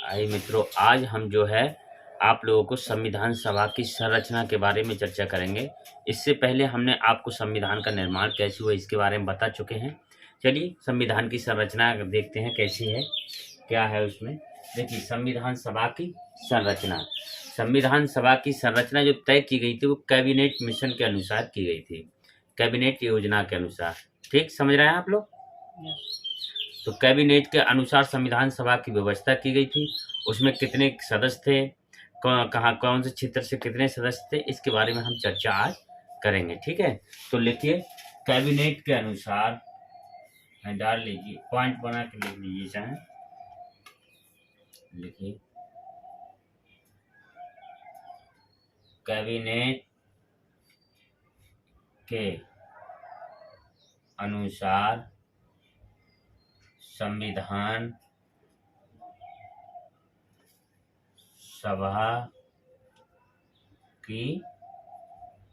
आइए मित्रों, आज हम जो है आप लोगों को संविधान सभा की संरचना के बारे में चर्चा करेंगे। इससे पहले हमने आपको संविधान का निर्माण कैसे हुआ इसके बारे में बता चुके हैं। चलिए संविधान की संरचना देखते हैं कैसी है, क्या है उसमें। देखिए संविधान सभा की संरचना, संविधान सभा की संरचना जो तय की गई थी वो कैबिनेट मिशन के अनुसार की गई थी, कैबिनेट योजना के अनुसार। ठीक समझ रहे हैं आप लोग? तो कैबिनेट के अनुसार संविधान सभा की व्यवस्था की गई थी। उसमें कितने सदस्य थे, कहाँ कौन से क्षेत्र से कितने सदस्य थे, इसके बारे में हम चर्चा आज करेंगे। ठीक है, तो लिखिए कैबिनेट के अनुसार, डाल लीजिए, पॉइंट बना के लिख लीजिए, चाहे लिखिए कैबिनेट के अनुसार संविधान सभा की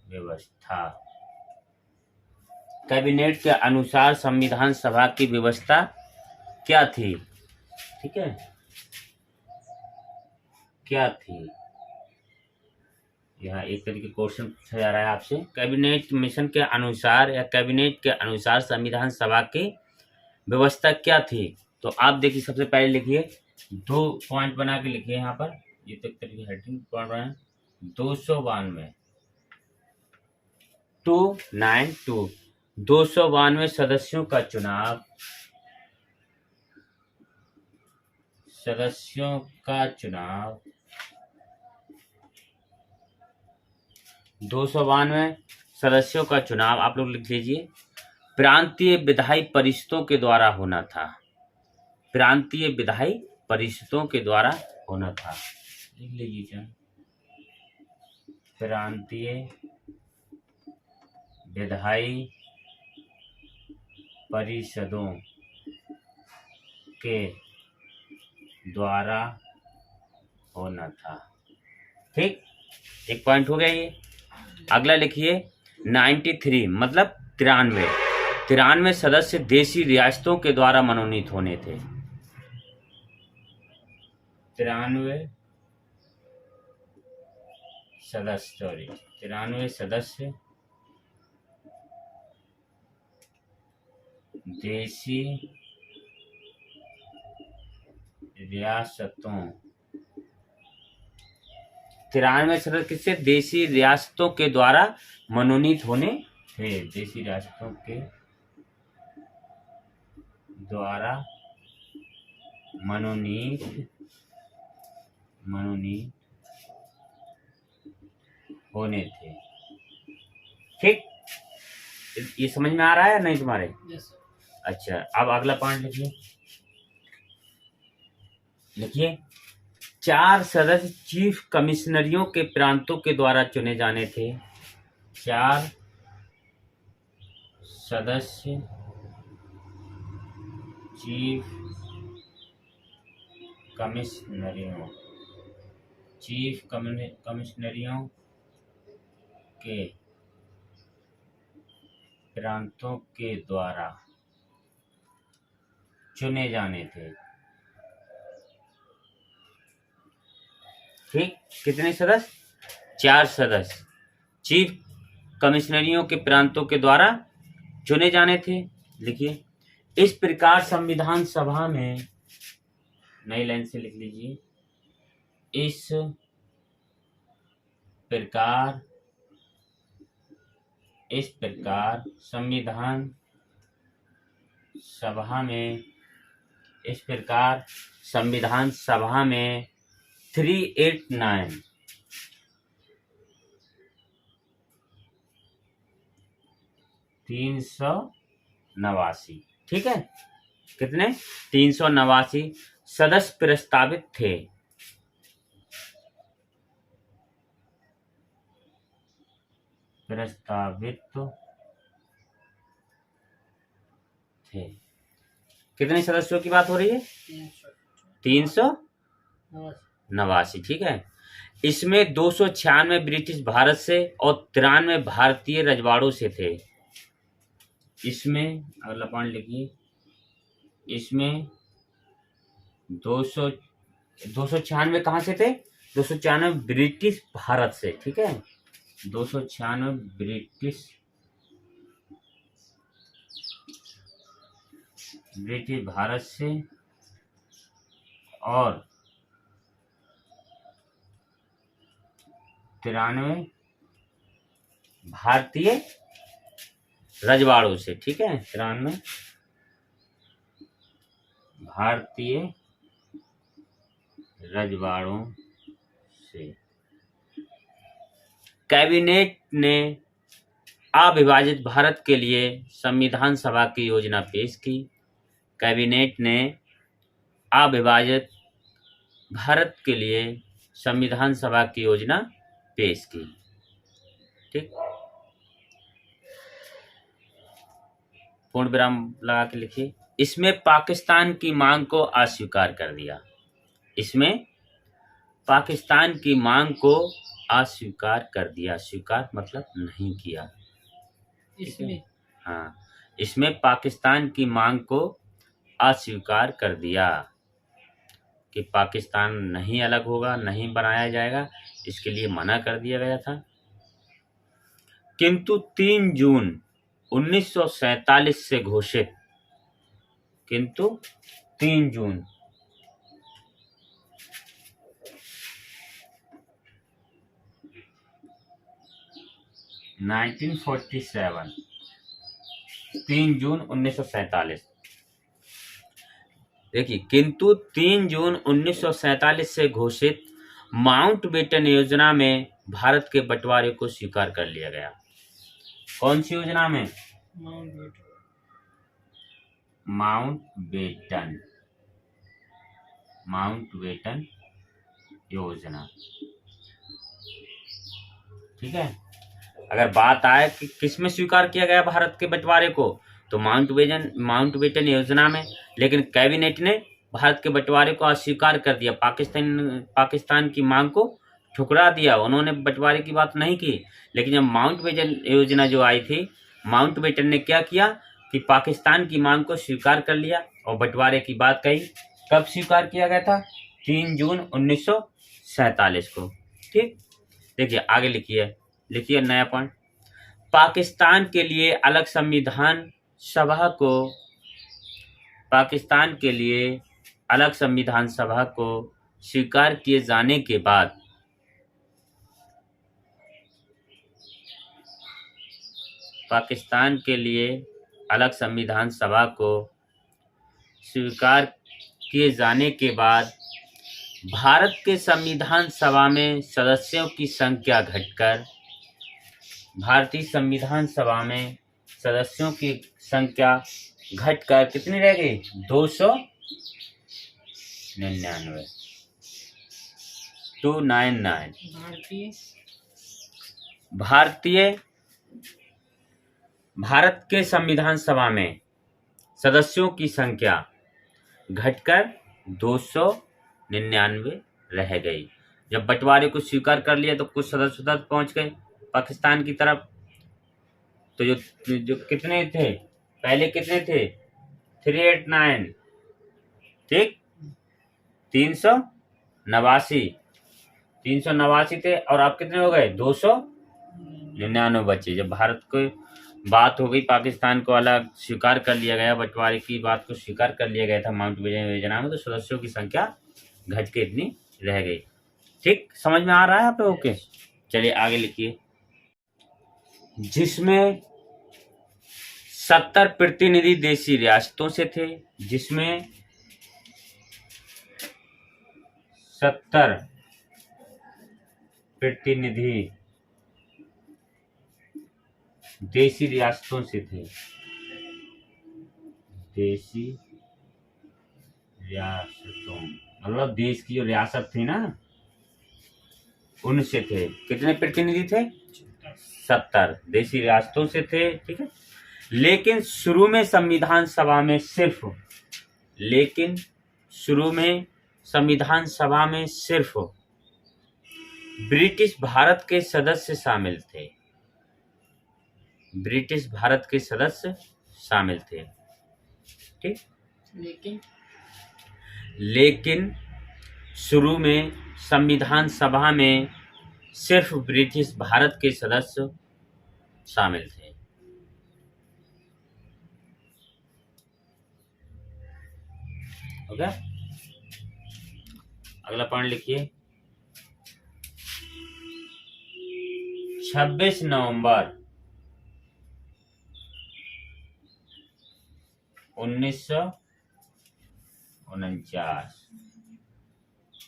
व्यवस्था। कैबिनेट के अनुसार संविधान सभा की व्यवस्था क्या थी? ठीक है, क्या थी? यहाँ एक तरीके क्वेश्चन पूछा जा रहा है आपसे। कैबिनेट मिशन के अनुसार या कैबिनेट के अनुसार संविधान सभा की व्यवस्था क्या थी? तो आप देखिए, सबसे पहले लिखिए, 2 पॉइंट बना के लिखिए यहाँ पर, ये तो एक तरीके हेडिंग पढ़ रहे हैं। 292 सदस्यों का चुनाव, सदस्यों का चुनाव 292 सदस्यों का चुनाव आप लोग लिख लीजिए, प्रांतीय विधायी परिषदों के द्वारा होना था। प्रांतीय विधायी परिषदों के द्वारा होना था, लिख लीजिए। प्रांतीय विधायी परिषदों के द्वारा होना था। ठीक, एक पॉइंट हो गया ये। अगला लिखिए 93 मतलब 93 सदस्य देशी रियासतों के द्वारा मनोनीत होने थे। 93 सदस्य देशी रियासतों, 93 सदस्य किससे? देशी रियासतों के द्वारा मनोनीत होने थे। देशी रियासतों के द्वारा मनोनीत होने थे। ठीक, ये समझ में आ रहा है नहीं तुम्हारे? yes, अच्छा, अब अगला पॉइंट लिखिए 4 सदस्य चीफ कमिश्नरियों के प्रांतों के द्वारा चुने जाने थे। 4 सदस्य चीफ कमिश्नरियों के प्रांतों के द्वारा चुने जाने थे। ठीक, कितने सदस्य? 4 सदस्य चीफ कमिश्नरियों के प्रांतों के द्वारा चुने जाने थे। लिखिए इस प्रकार संविधान सभा में, नई लाइन से लिख लीजिए, इस प्रकार संविधान सभा में, इस प्रकार संविधान सभा में 389 389, ठीक है, कितने? 389 सदस्य प्रस्तावित थे। कितने सदस्यों की बात हो रही है? 389, ठीक है। इसमें 296 ब्रिटिश भारत से और 93 भारतीय रजवाड़ों से थे। इसमें अगला पॉइंट लिखिए, इसमें 296 296 कहाँ से थे? 296 ब्रिटिश भारत से, ठीक है, 296 ब्रिटिश भारत से और 93 भारतीय रजवाड़ों से, ठीक है, 93 भारतीय रजवाड़ों से। कैबिनेट ने अविभाजित भारत के लिए संविधान सभा की योजना पेश की। कैबिनेट ने अविभाजित भारत के लिए संविधान सभा की योजना पेश की, ठीक। पूर्ण विराम लगा के लिखिए। इसमें पाकिस्तान की मांग को अस्वीकार कर दिया। इसमें पाकिस्तान की मांग को अस्वीकार कर दिया। स्वीकार मतलब नहीं किया। इसमें हाँ, इसमें पाकिस्तान की मांग को अस्वीकार कर दिया कि पाकिस्तान नहीं अलग होगा, नहीं बनाया जाएगा, इसके लिए मना कर दिया गया था। किंतु 3 जून 1947 से घोषित, किंतु 3 जून 1947, 3 जून 1947, देखिए, किंतु 3 जून 1947 से घोषित माउंटबेटन योजना में भारत के बंटवारे को स्वीकार कर लिया गया। कौन सी योजना में? माउंटबेटन योजना, ठीक है। अगर बात आए कि किस में स्वीकार किया गया भारत के बंटवारे को, तो माउंटबेटन योजना में। लेकिन कैबिनेट ने भारत के बंटवारे को अस्वीकार कर दिया। पाकिस्तान की मांग को ठुकरा दिया। उन्होंने बंटवारे की बात नहीं की। लेकिन जब माउंटबेटन योजना जो आई थी, माउंटबेटन ने क्या किया कि पाकिस्तान की मांग को स्वीकार कर लिया और बंटवारे की बात कही। कब स्वीकार किया गया था? 3 जून 1947 को, ठीक। देखिए आगे लिखिए नया पॉइंट। पाकिस्तान के लिए अलग संविधान सभा को स्वीकार किए जाने के बाद भारत के संविधान सभा में सदस्यों की संख्या घटकर कितनी रह गई? 299, 299। भारत के संविधान सभा में सदस्यों की संख्या घटकर 299 रह गई। जब बंटवारे को स्वीकार कर लिया तो कुछ सदस्य तक पहुंच गए पाकिस्तान की तरफ। तो जो कितने थे पहले, कितने थे? 389, ठीक, 389 थे और अब कितने हो गए? 299 बचे। जब भारत को बात हो गई, पाकिस्तान को अलग स्वीकार कर लिया गया, बंटवारे की बात को स्वीकार कर लिया गया था माउंटबेटन योजना में, तो सदस्यों की संख्या घट के इतनी रह गई। ठीक, समझ में आ रहा है आप लोगों के? चलिए आगे लिखिए। जिसमें 70 प्रतिनिधि देशी रियासतों से थे, जिसमें 70 प्रतिनिधि देशी रियासतों से थे। देशी रियासतों मतलब देश की जो रियासत थी ना, उनसे थे। कितने प्रतिनिधि थे? 70 देशी रियासतों से थे, ठीक है। लेकिन शुरू में संविधान सभा में सिर्फ ब्रिटिश भारत के सदस्य शामिल थे, ठीक। लेकिन शुरू में संविधान सभा में सिर्फ ब्रिटिश भारत के सदस्य शामिल थे। हो गया? अगला पॉइंट लिखिए। 26 नवंबर 1949।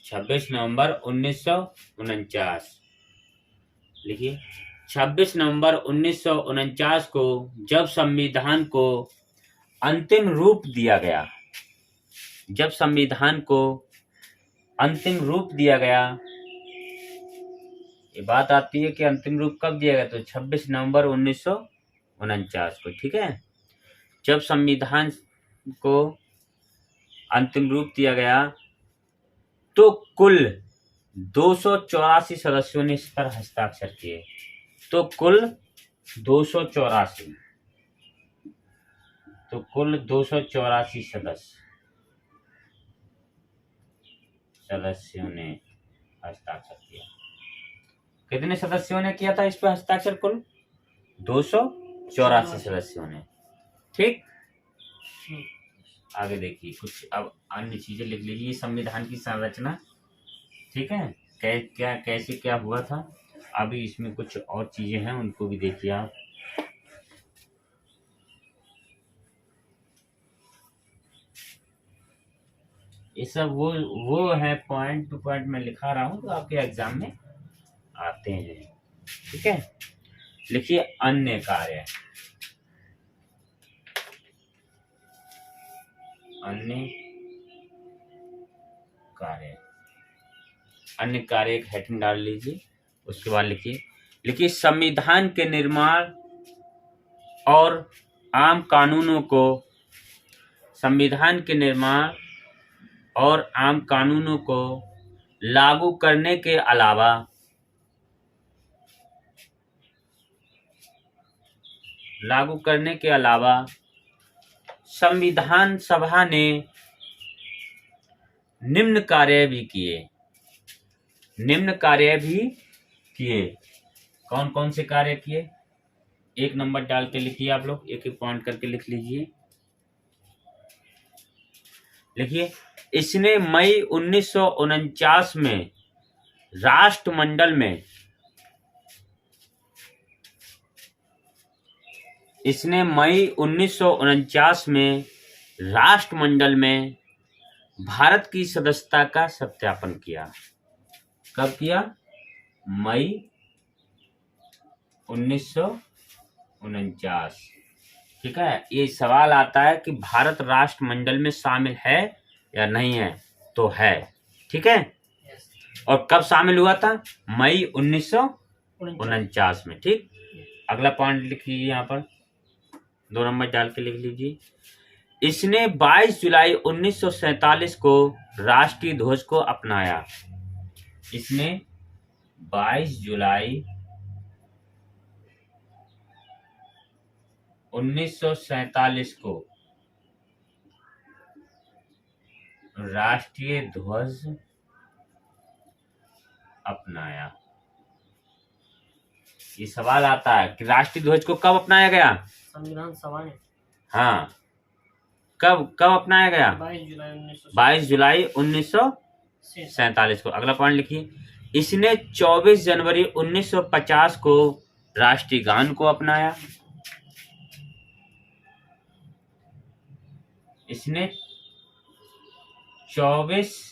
26 नवंबर 1949 लिखिए। 26 नवंबर 1949 को जब संविधान को अंतिम रूप दिया गया, जब संविधान को अंतिम रूप दिया गया, ये बात आती है कि अंतिम रूप कब दिया गया, तो 26 नवंबर 1949 को। ठीक है, जब संविधान को अंतिम रूप दिया गया तो कुल 284 सदस्यों ने इस पर हस्ताक्षर किए। तो कुल 284, तो कुल 284 सदस्यों ने हस्ताक्षर किया। कितने सदस्यों ने किया था इस पर हस्ताक्षर? कुल 284 सदस्यों ने। ठीक, आगे देखिए कुछ अब अन्य चीजें लिख लीजिए। संविधान की संरचना, ठीक है, क्या कैसे क्या हुआ था। अभी इसमें कुछ और चीजें हैं, उनको भी देखिए आप। ये सब वो है, पॉइंट टू पॉइंट मैं लिखा रहा हूँ, तो आपके एग्जाम में आते हैं। ठीक है, लिखिए अन्य कार्य। अन्य कार्य, अन्य कार्य एक हेडिंग डाल लीजिए। उसके बाद लिखिए संविधान के निर्माण और आम कानूनों को, संविधान के निर्माण और आम कानूनों को लागू करने के अलावा संविधान सभा ने निम्न कार्य भी किए। कौन कौन से कार्य किए? एक नंबर डाल के लिखिए, आप लोग एक एक पॉइंट करके लिख लीजिए। लिखिए, इसने मई 1949 में राष्ट्रमंडल में, इसने मई 1949 में राष्ट्रमंडल में भारत की सदस्यता का सत्यापन किया। कब किया? मई 1949। ठीक है, ये सवाल आता है कि भारत राष्ट्रमंडल में शामिल है या नहीं है, तो है। ठीक है, और कब शामिल हुआ था? मई 1949 में। ठीक, अगला पॉइंट लिख लीजिए, यहाँ पर 2 नंबर डाल के लिख लीजिए। इसने 22 जुलाई 1947 को राष्ट्रीय ध्वज को अपनाया। इसने 22 जुलाई 1947 को राष्ट्रीय ध्वज अपनाया। ये सवाल आता है कि राष्ट्रीय ध्वज को कब अपनाया गया? संविधान सभा ने। हाँ, कब अपनाया गया? 22 जुलाई 1947 को। अगला पॉइंट लिखिए, इसने 24 जनवरी 1950 को राष्ट्रीय गान को अपनाया। इसने 24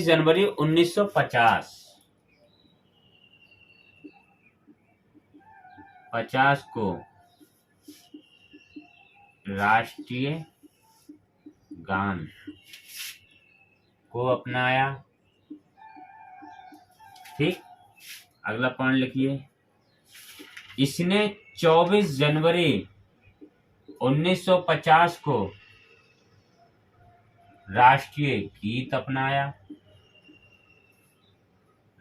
जनवरी 1950 को राष्ट्रीय गान को अपनाया। ठीक, अगला पॉइंट लिखिए, इसने 24 जनवरी 1950 को राष्ट्रीय गीत अपनाया।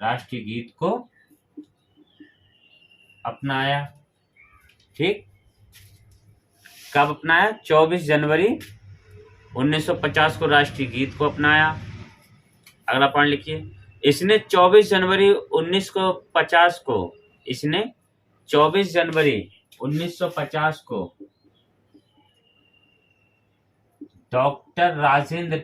राष्ट्रीय गीत को अपनाया। ठीक, कब अपनाया? 24 जनवरी 1950 को राष्ट्रीय गीत को अपनाया। अगला पॉइंट लिखिए, इसने 24 जनवरी 1950 को इसने 24 जनवरी 1950 को डॉक्टर राजेंद्र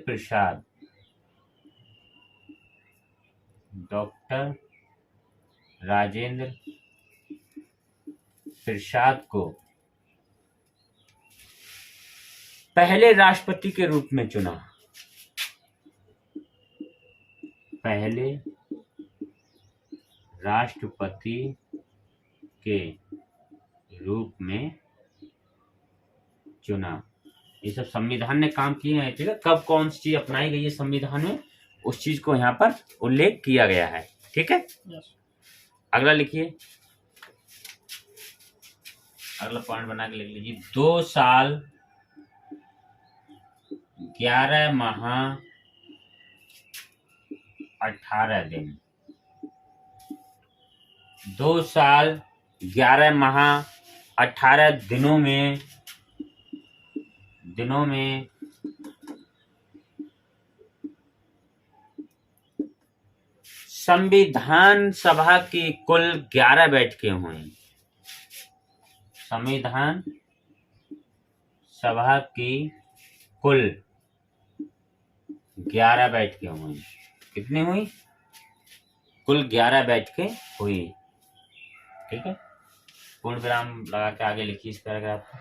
प्रसाद को पहले राष्ट्रपति के रूप में चुना। पहले राष्ट्रपति के रूप में चुना। ये सब संविधान ने काम किए हैं, ठीक है। कब कौन सी चीज अपनाई गई है संविधान में, उस चीज को यहाँ पर उल्लेख किया गया है, ठीक है। अगला लिखिए, अगला पॉइंट बना के लिख लीजिए, 2 साल 11 माह 18 दिन। 2 साल 11 माह 18 दिनों में संविधान सभा की कुल 11 बैठकें हुई। संविधान सभा की कुल 11 बैठकें हुई। कितनी हुई? कुल 11 बैठकें हुई, ठीक है। पूर्ण विराम लगा के आगे लिखिए इस पैराग्राफ को।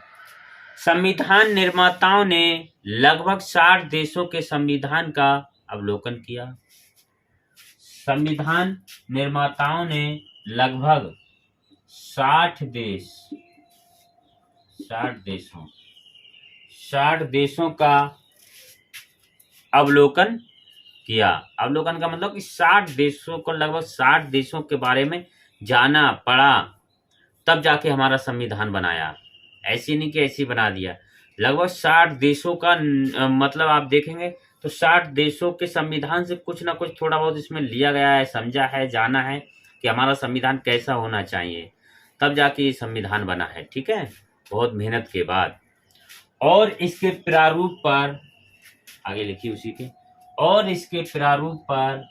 संविधान निर्माताओं ने लगभग 60 देशों के संविधान का अवलोकन किया। संविधान निर्माताओं ने लगभग 60 देशों का अवलोकन किया। अवलोकन का मतलब कि 60 देशों को, लगभग 60 देशों के बारे में जाना पड़ा, तब जाके हमारा संविधान बनाया। ऐसी नहीं कि ऐसी बना दिया। लगभग 60 देशों का मतलब आप देखेंगे तो 60 देशों के संविधान से कुछ ना कुछ थोड़ा बहुत इसमें लिया गया है, समझा है, जाना है कि हमारा संविधान कैसा होना चाहिए, तब जाके ये संविधान बना है, ठीक है, बहुत मेहनत के बाद। और इसके प्रारूप पर आगे लिखिए उसी के, और इसके प्रारूप पर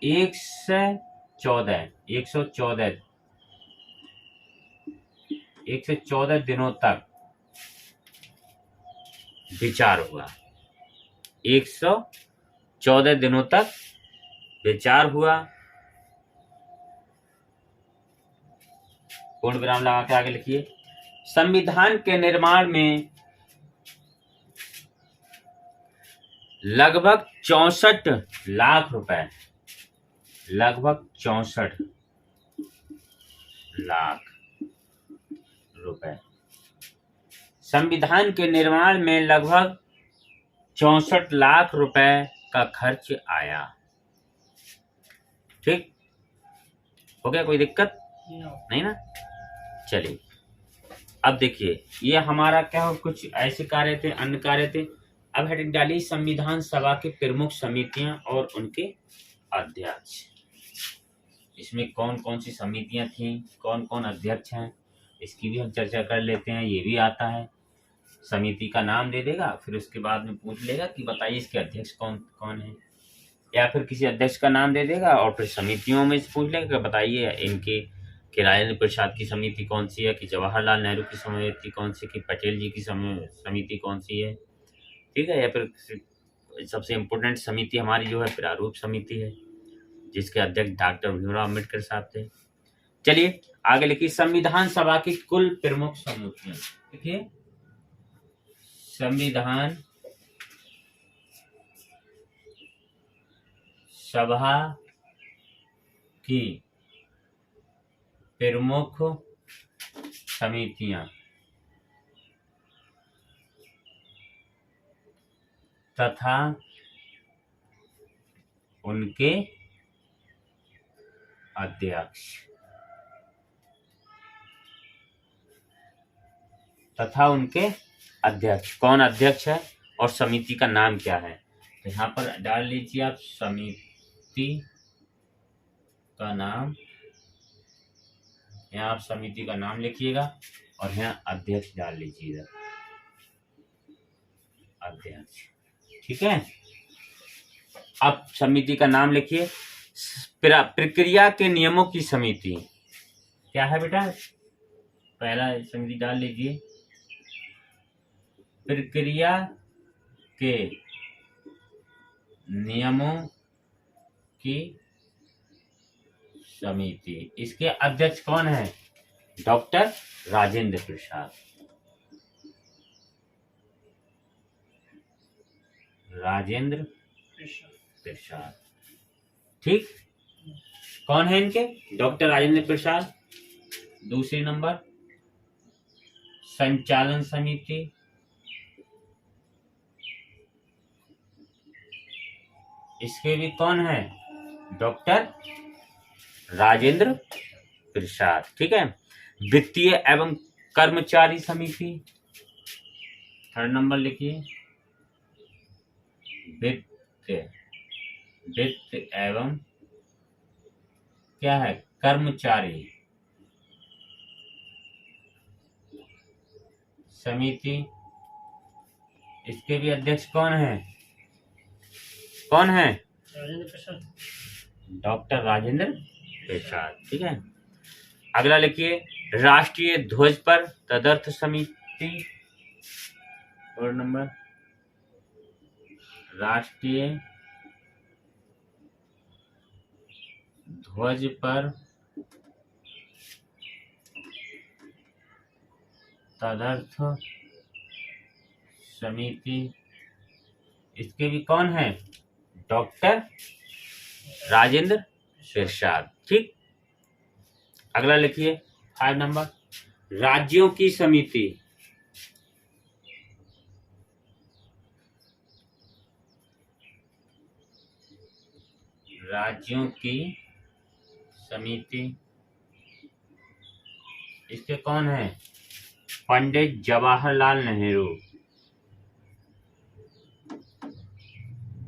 114 दिनों तक विचार हुआ। 114 दिनों तक विचार हुआ। पूर्ण विराम लगा के आगे लिखिए, संविधान के निर्माण में लगभग 64 लाख रुपए, लगभग 64 लाख रुपए, संविधान के निर्माण में लगभग 64 लाख रुपए का खर्च आया। ठीक हो गया, कोई दिक्कत नहीं ना। चलिए अब देखिए, ये हमारा क्या हो, कुछ ऐसे कार्य थे, अन्य कार्य थे। अब हेडिंग डाली, संविधान सभा की प्रमुख समितियां और उनके अध्यक्ष। इसमें कौन कौन सी समितियां थी, कौन कौन अध्यक्ष हैं, इसकी भी हम चर्चा कर लेते हैं। ये भी आता है, समिति का नाम दे देगा, फिर उसके बाद में पूछ लेगा कि बताइए इसके अध्यक्ष कौन कौन है, या फिर किसी अध्यक्ष का नाम दे देगा और फिर समितियों में से पूछ लेगा कि बताइए इनके कि राजेंद्र प्रसाद की समिति कौन सी है, कि जवाहरलाल नेहरू की समिति कौन सी, कि पटेल जी की समिति कौन सी है, ठीक है। या फिर सबसे इम्पोर्टेंट समिति हमारी जो है प्रारूप समिति है, जिसके अध्यक्ष डॉक्टर भीमराव अम्बेडकर साहब थे। चलिए आगे लिखिए, संविधान सभा की कुल प्रमुख समितियां। देखिए, संविधान सभा की प्रमुख समितियां तथा उनके अध्यक्ष, कौन अध्यक्ष है और समिति का नाम क्या है। तो यहाँ पर डाल लीजिए आप समिति का नाम, यहाँ आप समिति का नाम लिखिएगा और यहाँ अध्यक्ष डाल लीजिएगा, अध्यक्ष। ठीक है, अब समिति का नाम लिखिए। प्रक्रिया के नियमों की समिति क्या है बेटा? पहला समिति डाल लीजिए, प्रक्रिया के नियमों की समिति। इसके अध्यक्ष कौन है? डॉक्टर राजेंद्र प्रसाद। राजेंद्र प्रसाद, ठीक। कौन है इनके? डॉक्टर राजेंद्र प्रसाद। दूसरी नंबर संचालन समिति, इसके भी कौन है? डॉक्टर राजेंद्र प्रसाद। ठीक है, वित्तीय एवं कर्मचारी समिति, थर्ड नंबर लिखिए, वित्त एवं क्या है? कर्मचारी समिति। इसके भी अध्यक्ष कौन है? कौन है? राजेंद्र प्रसाद, डॉक्टर राजेंद्र प्रसाद। ठीक है, अगला लिखिए, राष्ट्रीय ध्वज पर तदर्थ समिति, और नंबर राष्ट्रीय ध्वज पर तदर्थ समिति। इसके भी कौन है? डॉक्टर राजेंद्र प्रसाद। ठीक, अगला लिखिए 5 नंबर, राज्यों की समिति। राज्यों की समिति, इसके कौन है? पंडित जवाहरलाल नेहरू।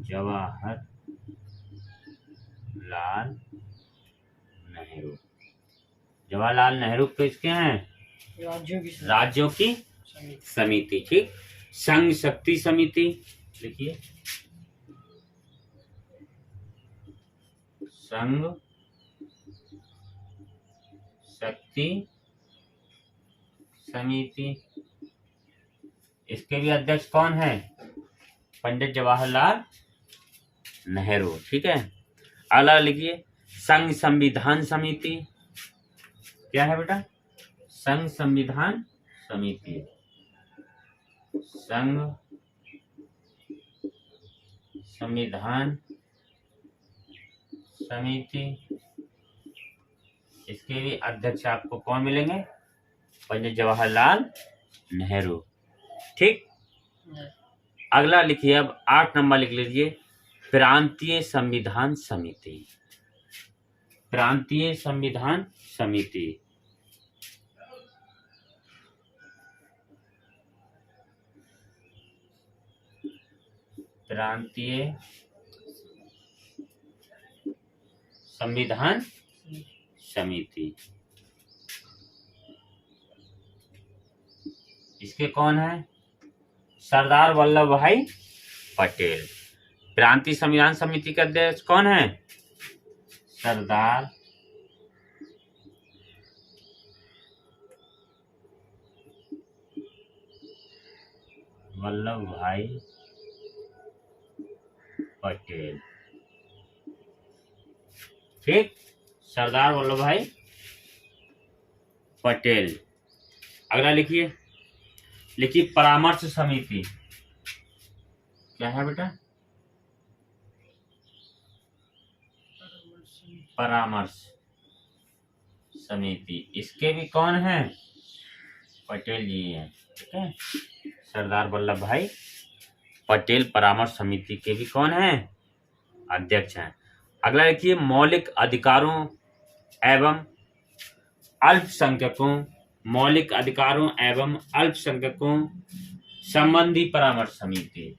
जवाहरलाल नेहरू। जवाहरलाल नेहरू किसके हैं? राज्यों की समिति। ठीक, संघ शक्ति समिति लिखिए, संघ शक्ति समिति। इसके भी अध्यक्ष कौन है? पंडित जवाहरलाल नेहरू। ठीक है, अगला लिखिए, संघ संविधान समिति। क्या है बेटा? संघ संविधान समिति। संघ संविधान समिति। इसके भी अध्यक्ष आपको कौन मिलेंगे? पंडित जवाहरलाल नेहरू। ठीक, अगला लिखिए, अब 8 नंबर लिख लीजिए, प्रांतीय संविधान समिति। प्रांतीय संविधान समिति, प्रांतीय संविधान समिति। इसके कौन है? सरदार वल्लभ भाई पटेल। प्रांतीय संविधान समिति के अध्यक्ष कौन है? सरदार वल्लभ भाई पटेल। ठीक, सरदार वल्लभ भाई पटेल। अगला लिखिए, परामर्श समिति। क्या है बेटा? परामर्श समिति। इसके भी कौन है? पटेल जी हैं। ठीक है, सरदार वल्लभ भाई पटेल परामर्श समिति के भी कौन है? अध्यक्ष हैं। अगला लिखिए, मौलिक अधिकारों एवं अल्पसंख्यकों, मौलिक अधिकारों एवं अल्पसंख्यकों संबंधी परामर्श समिति।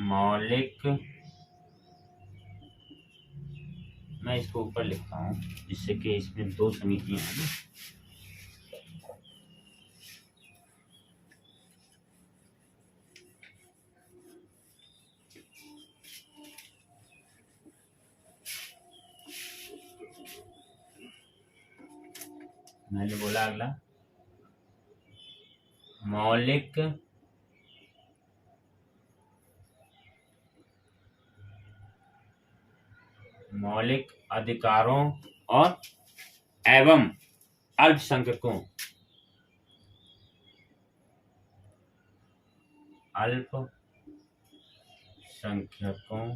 मौलिक, मैं इसको ऊपर लिखता हूँ जिससे कि इसमें 2 समितियां हैं। मैंने बोला अगला मौलिक अधिकारों और एवं अल्पसंख्यकों अल्पसंख्यकों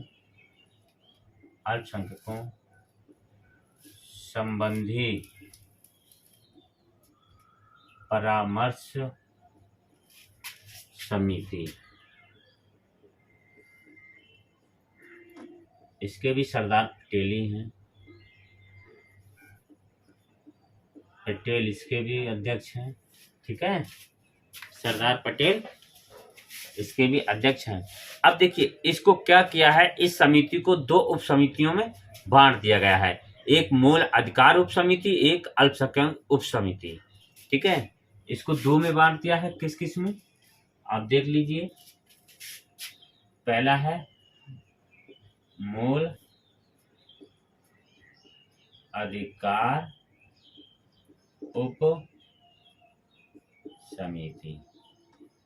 संबंधी परामर्श समिति। इसके भी सरदार पटेल ही हैं। पटेल इसके भी अध्यक्ष हैं। ठीक है, सरदार पटेल इसके भी अध्यक्ष हैं। अब देखिए इसको क्या किया है, इस समिति को दो उप समितियों में बांट दिया गया है। एक मूल अधिकार उप समिति, एक अल्पसंख्यक उप समिति। ठीक है, इसको दो में बांट दिया है। किस किस में आप देख लीजिए। पहला है मूल अधिकार उप समिति।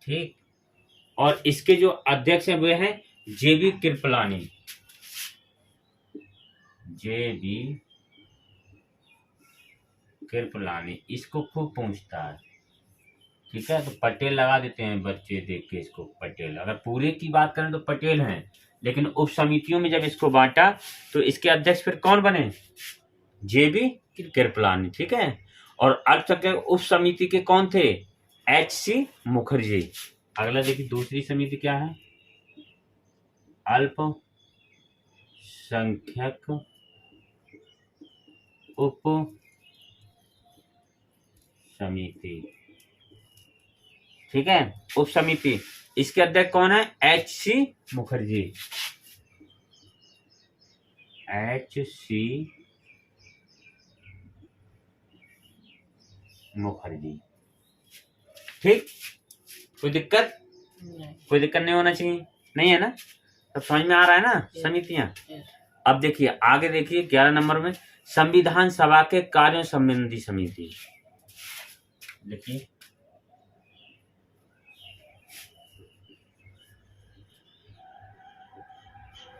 ठीक, और इसके जो अध्यक्ष हैं वे हैं जेबी कृपलानी। जेबी कृपलानी इसको खूब पूछता है। ठीक है, तो पटेल लगा देते हैं बच्चे देख के इसको। पटेल, अगर पूरे की बात करें तो पटेल हैं, लेकिन उप समितियों में जब इसको बांटा तो इसके अध्यक्ष फिर कौन बने? जेबी कृपलानी। ठीक है, और अल्पसंख्यक उप समिति के कौन थे? एच.सी. मुखर्जी। अगला देखिए दूसरी समिति क्या है, अल्पसंख्यक उप समिति। ठीक है, उप समिति, इसके अध्यक्ष कौन है? एच.सी. मुखर्जी। एच.सी. मुखर्जी। ठीक, कोई दिक्कत नहीं होना चाहिए, नहीं है ना? सब समझ में आ रहा है ना समितियां? अब देखिए आगे देखिए 11 नंबर में संविधान सभा के कार्यों संबंधी समिति।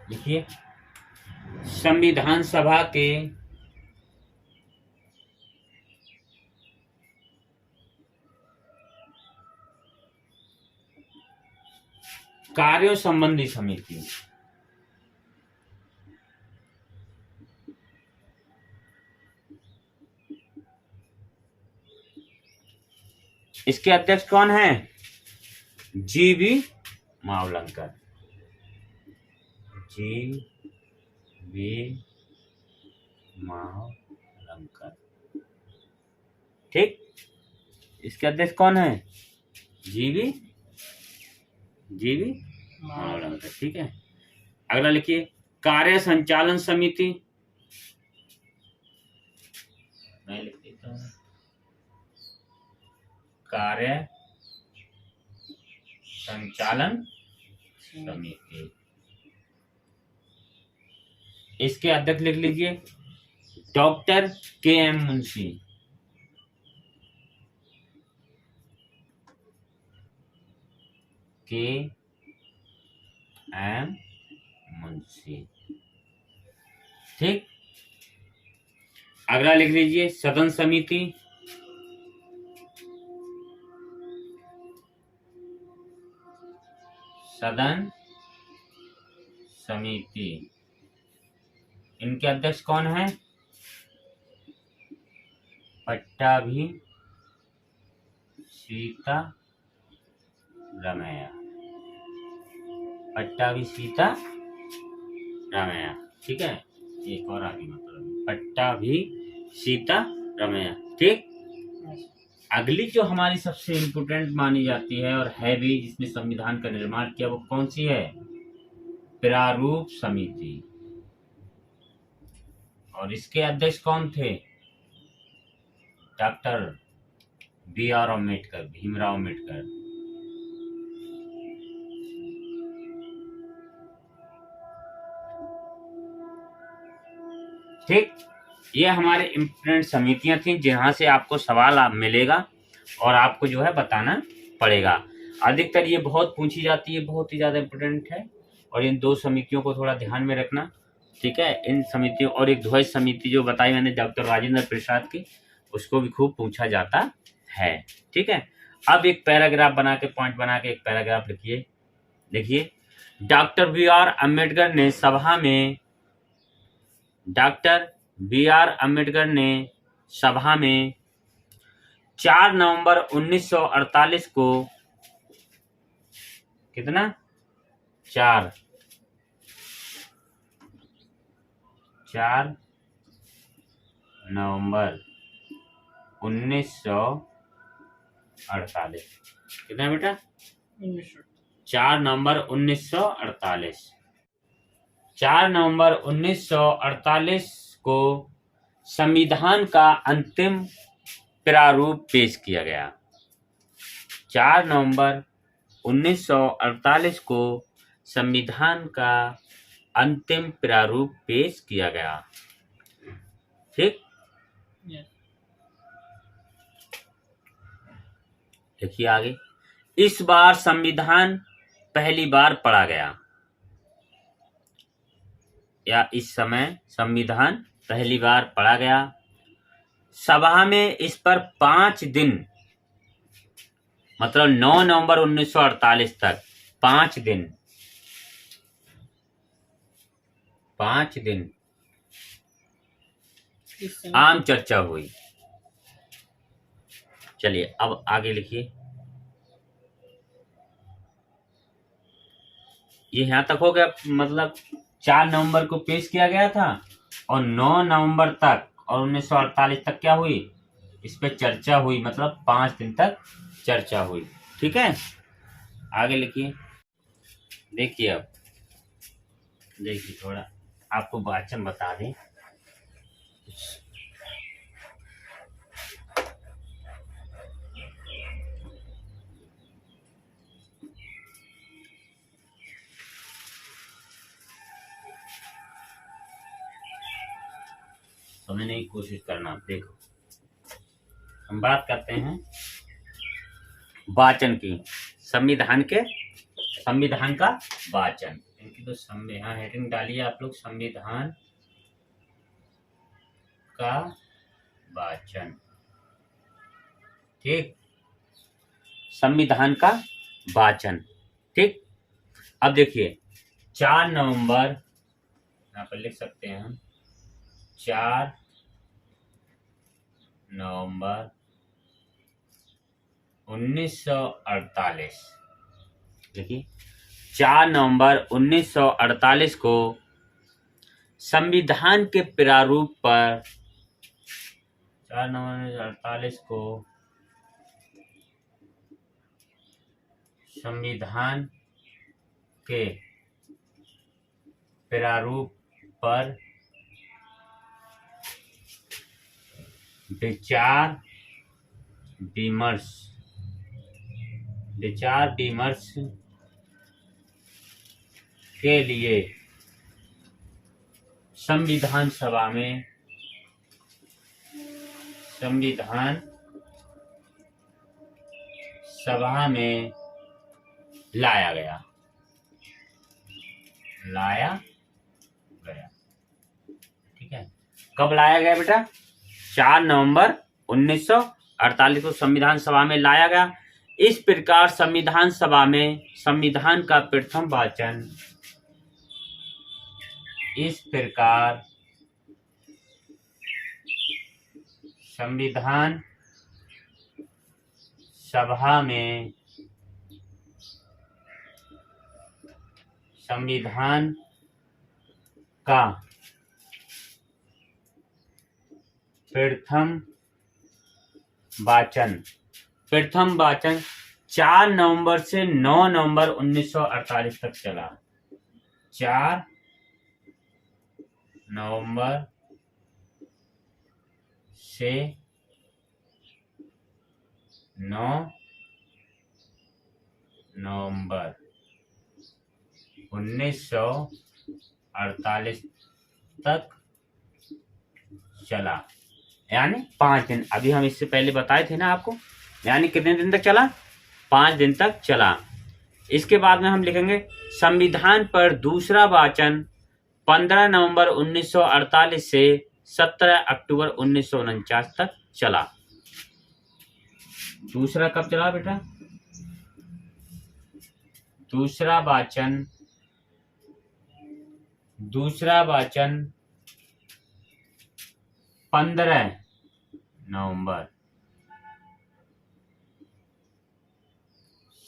देखिए संविधान सभा के कार्यों संबंधी समिति। इसके अध्यक्ष कौन है? जी.बी. मावलंकर। जी.बी. मावलंकर। ठीक, इसके अध्यक्ष कौन है? जी.बी. मावलंकर। ठीक है, अगला लिखिए कार्य संचालन समिति। मैं लिख देता हूँ कार्य संचालन समिति। इसके अध्यक्ष लिख लीजिए doctor KM. Munshi. KM. Munshi. ठीक, अगला लिख लीजिए सदन समिति। सदन समिति, इनके अध्यक्ष कौन है? पट्टाभी सीता रमैया। पट्टाभी सीता रमैया। ठीक है, एक और आगे मतलब पट्टाभी सीता रमैया। ठीक, अगली जो हमारी सबसे इम्पोर्टेंट मानी जाती है और है भी, जिसने संविधान का निर्माण किया, वो कौन सी है? प्रारूप समिति। और इसके अध्यक्ष कौन थे? Doctor B R. अम्बेडकर, भीमराव अम्बेडकर। ठीक, ये हमारे इम्पोर्टेंट समितियां थी जहाँ से आपको सवाल मिलेगा और आपको जो है बताना पड़ेगा। अधिकतर ये बहुत पूछी जाती है, बहुत ही ज़्यादा इम्पोर्टेंट है। और इन 2 समितियों को थोड़ा ध्यान में रखना, ठीक है। इन समितियों और एक ध्वज समिति जो बताई मैंने डॉक्टर राजेंद्र प्रसाद की, उसको भी खूब पूछा जाता है, ठीक है। अब एक पैराग्राफ बना के, पॉइंट बना के एक पैराग्राफ लिखिए। देखिए, डॉक्टर बी आर अम्बेडकर ने सभा में 4 नवंबर 1948 को कितना 4 नवंबर 1948 कितना बेटा 4 नवंबर 1948 4 नवंबर 1948 को संविधान का अंतिम प्रारूप पेश किया गया। 4 नवंबर 1948 को संविधान का अंतिम प्रारूप पेश किया गया, ठीक। देखिए आगे, इस बार संविधान पहली बार पढ़ा गया, या इस समय संविधान पहली बार पढ़ा गया। सभा में इस पर 5 दिन, मतलब 9 नवंबर 1948 तक 5 दिन आम चर्चा हुई। चलिए अब आगे लिखिए। ये यहां तक हो गया, मतलब 4 नवंबर को पेश किया गया था और 9 नवंबर तक और 1948 तक क्या हुई, इस पे चर्चा हुई, मतलब 5 दिन तक चर्चा हुई, ठीक है। आगे लिखिए। देखिए अब देखिए, थोड़ा आपको वाचन बता दें। समझने की कोशिश करना। देखो, हम बात करते हैं वाचन की, संविधान का वाचन। इनकी तो संविधान हेडिंग डालिए आप लोग, संविधान का वाचन, ठीक। संविधान का वाचन, ठीक। अब देखिए 4 नवंबर, यहाँ पर लिख सकते हैं हम 4 नवंबर 1948। देखिए 4 नवंबर 1948 को संविधान के प्रारूप पर 4 नवंबर 1948 को संविधान के प्रारूप पर विचार विमर्श के लिए संविधान सभा में लाया गया, ठीक है। कब लाया गया बेटा? 4 नवंबर 1948 को संविधान सभा में लाया गया। इस प्रकार संविधान सभा में संविधान का प्रथम वाचन, इस प्रकार संविधान सभा में संविधान का प्रथम वाचन 4 नवंबर से 9 नवंबर 1948 तक चला। 4 नवंबर से 9 नवंबर 1948 तक चला, यानी 5 दिन। अभी हम इससे पहले बताए थे ना आपको, यानी कितने दिन तक चला? 5 दिन तक चला। इसके बाद में हम लिखेंगे संविधान पर दूसरा वाचन 15 नवंबर 1948 से 17 अक्टूबर 1949 तक चला। दूसरा कब चला बेटा? दूसरा वाचन 15 नवंबर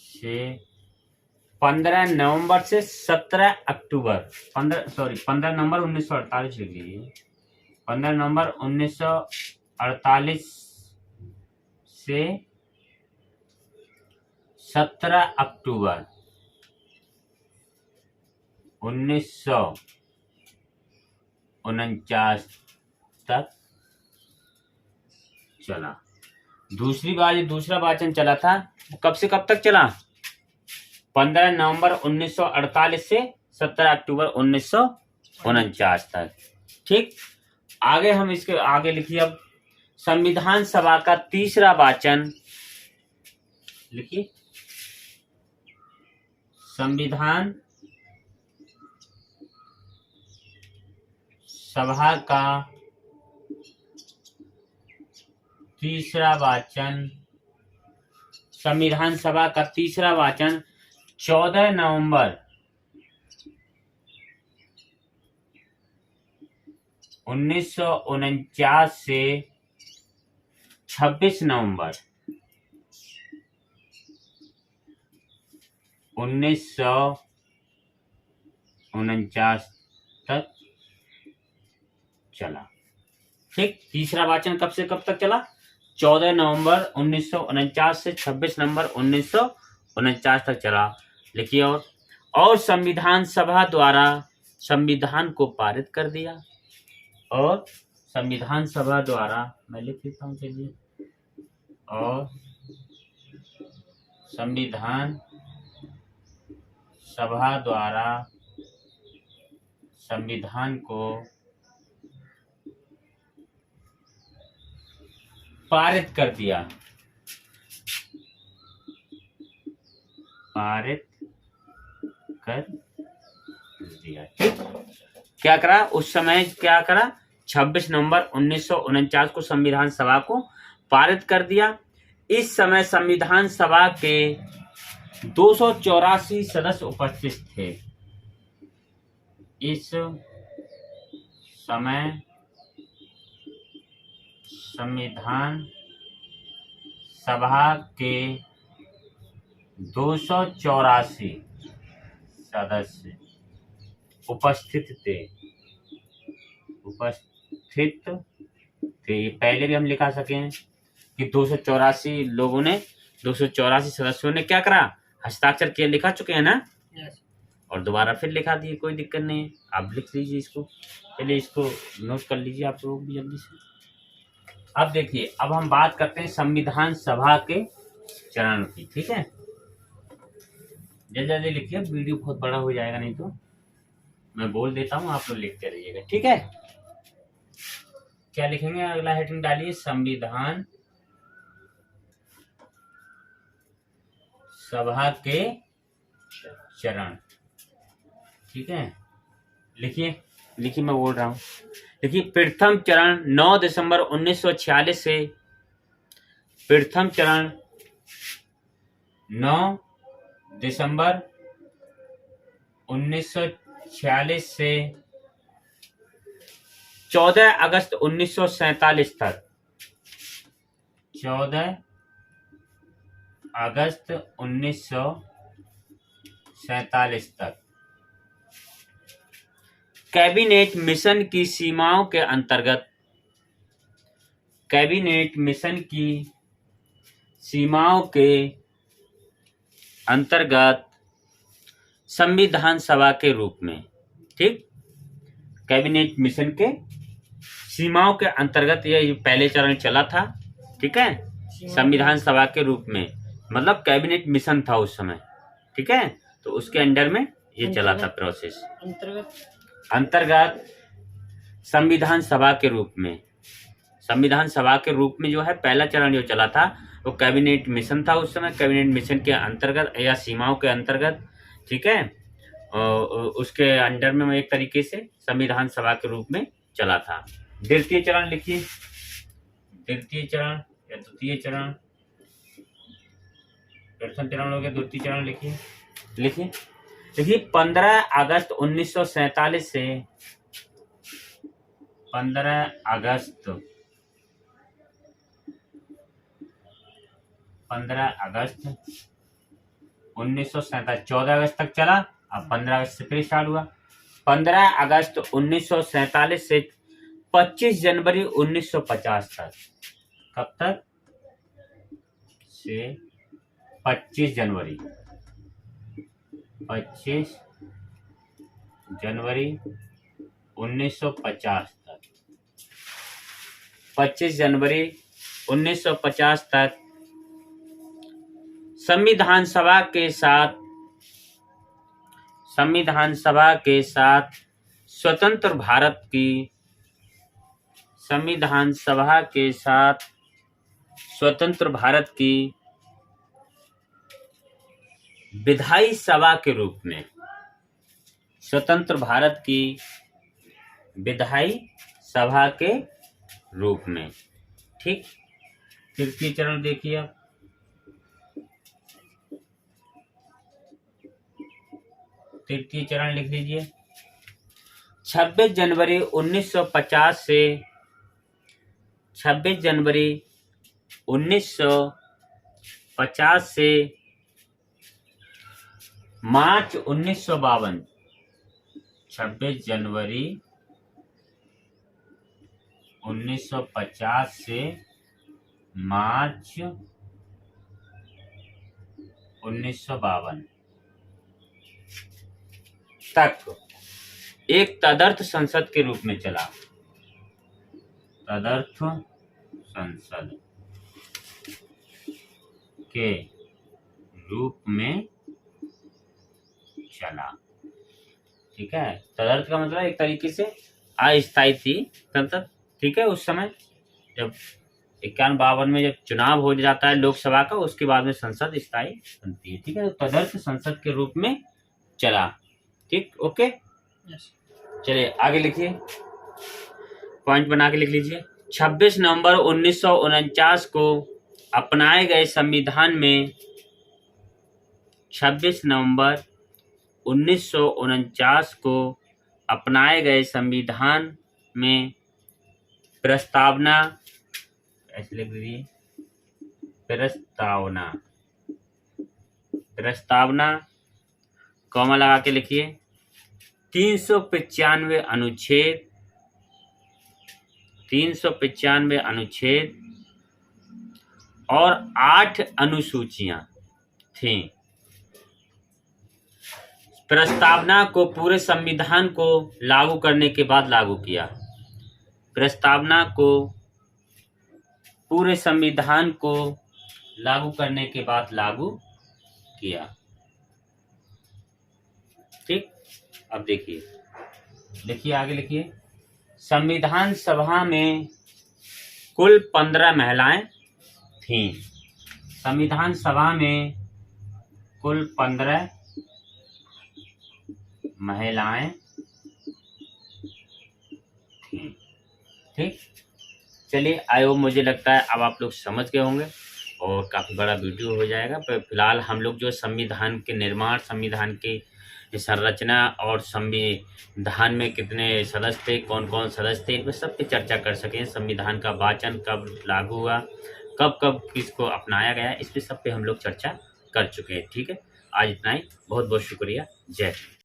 से 15 नवंबर से 17 अक्टूबर 15 नवंबर 1948 लिख लीजिए। 15 नवंबर 1948 से 17 अक्टूबर 1949 तक चला। दूसरा वाचन चला था, कब से कब तक चला? 15 नवंबर 1948 से 17 अक्टूबर 1949 तक। ठीक, आगे हम इसके आगे लिखिए। अब संविधान सभा का तीसरा वाचन लिखिए। संविधान सभा का तीसरा वाचन, संविधान सभा का तीसरा वाचन 14 नवंबर 1949 से 26 नवंबर 1949 तक चला। ठीक, तीसरा वाचन कब से कब तक चला? 14 नवंबर 1949 से 26 नवंबर 1949 तक चला। लिखिए। और संविधान सभा द्वारा संविधान को पारित कर दिया। और संविधान सभा द्वारा, मैं लिख देता हूँ, चलिए। और संविधान सभा द्वारा संविधान को पारित कर दिया। पारित कर दिया। ठीक, क्या करा उस समय? क्या करा? 26 नवंबर 1949 को संविधान सभा को पारित कर दिया। इस समय संविधान सभा के 284 सदस्य उपस्थित थे। इस समय संविधान सभा के 284 सदस्य उपस्थित थे। पहले भी हम लिखा सके हैं कि 284 लोगों ने, 284 सदस्यों ने क्या करा? हस्ताक्षर किया, लिखा चुके हैं ना? yes. और दोबारा फिर लिखा दिए, कोई दिक्कत नहीं है। आप लिख लीजिए इसको, पहले इसको नोट कर लीजिए आप लोग भी जल्दी से। अब देखिए, अब हम बात करते हैं संविधान सभा के चरण की। ठीक है, जल्दी जल्दी लिखिए, वीडियो बहुत बड़ा हो जाएगा, नहीं तो मैं बोल देता हूँ, आप लोग लिखते रहिएगा। ठीक है, क्या लिखेंगे? अगला हेडिंग डालिए, संविधान सभा के चरण। ठीक है, लिखिए, मैं बोल रहा हूँ। देखिए, प्रथम चरण 9 दिसंबर 1946 से, प्रथम चरण 9 दिसंबर 1946 से 14 अगस्त 1947 तक, 14 अगस्त 1947 तक कैबिनेट मिशन की सीमाओं के अंतर्गत, कैबिनेट मिशन की सीमाओं के अंतर्गत संविधान सभा के रूप में। ठीक, कैबिनेट मिशन के सीमाओं के अंतर्गत ये पहले चरण चला था। ठीक है, संविधान सभा के रूप में, मतलब कैबिनेट मिशन था उस समय। ठीक है, तो उसके अंडर में ये चला था प्रोसेस। अंतर्गत संविधान सभा के रूप में। संविधान सभा के रूप में जो है पहला चरण जो चला था वो कैबिनेट मिशन था। उस समय कैबिनेट मिशन के अंतर्गत या सीमाओं के अंतर्गत, ठीक है, उसके अंडर में एक तरीके से संविधान सभा के रूप में चला था। द्वितीय चरण लिखिए, द्वितीय चरण या द्वितीय चरण, प्रथम चरण हो गया, द्वितीय चरण लिखिए। देखिए 15 अगस्त 1947 से 15 अगस्त 1947, 14 अगस्त तक चला, अब 15 अगस्त से फिर स्टार्ट हुआ। 15 अगस्त 1947 से 25 जनवरी 1950 तक। कब तक? से 25 जनवरी 1950 तक। 25 जनवरी 1950 तक संविधान सभा के साथ स्वतंत्र भारत की संविधान सभा के साथ स्वतंत्र भारत की विधायी सभा के रूप में, स्वतंत्र भारत की विधायी सभा के रूप में, ठीक। तृतीय चरण देखिए आप, तृतीय चरण लिख लीजिए। 26 जनवरी 1950 से 26 जनवरी 1950 से मार्च 1952। 26 जनवरी 1950 से मार्च 1952 तक एक तदर्थ संसद के रूप में चला। तदर्थ संसद के रूप में चला, ठीक है। तदर्थ का मतलब एक तरीके से अस्थायी थी संसद, ठीक है। उस समय जब 51-52 में जब चुनाव हो जाता है लोकसभा का, उसके बाद में संसद स्थायी बनती है, ठीक है। तो तदर्थ संसद के रूप में चला, ठीक, ओके। चलिए आगे लिखिए, पॉइंट बना के लिख लीजिए। 26 नवंबर 1949 को अपनाए गए संविधान में 26 नवंबर 1949 को अपनाए गए संविधान में प्रस्तावना, ऐसे लिख लीजिए, प्रस्तावना कॉमा लगा के लिखिए। 395 अनुच्छेद और 8 अनुसूचियां थीं। प्रस्तावना को पूरे संविधान को लागू करने के बाद लागू किया। प्रस्तावना को पूरे संविधान को लागू करने के बाद लागू किया, ठीक। अब देखिए आगे लिखिए। संविधान सभा में कुल 15 महिलाएं थीं। संविधान सभा में कुल 15 महिलाएं थीं, ठीक। चलिए आयोग, मुझे लगता है अब आप लोग समझ गए होंगे और काफ़ी बड़ा वीडियो हो जाएगा। पर फिलहाल हम लोग जो संविधान के निर्माण, संविधान की संरचना और संविधान में कितने सदस्य थे, कौन कौन सदस्य थे, इन पर सब पे चर्चा कर सकें। संविधान का वाचन कब लागू हुआ, कब कब किसको अपनाया गया, इस पे सब पे हम लोग चर्चा कर चुके हैं, ठीक है। आज इतना ही, बहुत बहुत शुक्रिया, जय हिंद।